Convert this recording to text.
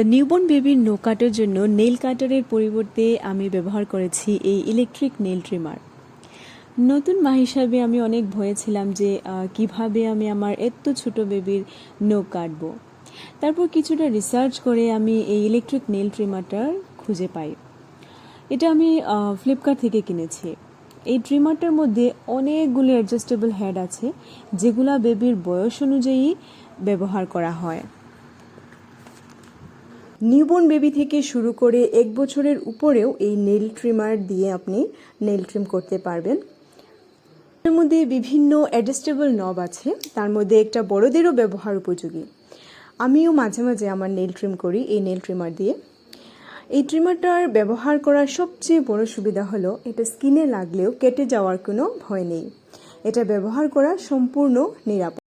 Newborn বেবির no কাটের জন্য নেল কাটারের পরিবর্তে আমি ব্যবহার করেছি এই ইলেকট্রিক নেল ট্রিমার। নতুন মা হিসাবে আমি অনেক ভয়ে ছিলাম যে কিভাবে আমি আমার এত ছোট বেবির নো কাটবো। তারপর কিছুটা রিসার্চ করে আমি এই ইলেকট্রিক নেল ট্রিমারটা খুঁজে পাই। এটা আমি ফ্লিপকার্ট থেকে কিনেছি। এই ট্রিমারটার মধ্যে অনেকগুলো অ্যাডজাস্টেবল হেড আছে, যেগুলা বেবির বয়স অনুযায়ী ব্যবহার করা হয়। নিউবর্ন বেবি থেকে শুরু করে 1 বছরের উপরেও এই নেল ট্রিমার দিয়ে আপনি নেল ট্রিম করতে পারবেন। এর মধ্যে বিভিন্ন অ্যাডজাস্টেবল নব আছে, তার মধ্যে একটা বড়দেরও ব্যবহার উপযোগী। আমিও মাঝে মাঝে আমার নেল ট্রিম করি এই নেল ট্রিমার দিয়ে। এই ট্রিমারটার ব্যবহার করার সবচেয়ে বড় সুবিধা হলো এটা স্কিনে লাগলেও কেটে যাওয়ার কোনো ভয় নেই। এটা ব্যবহার করা সম্পূর্ণ নিরাপদ।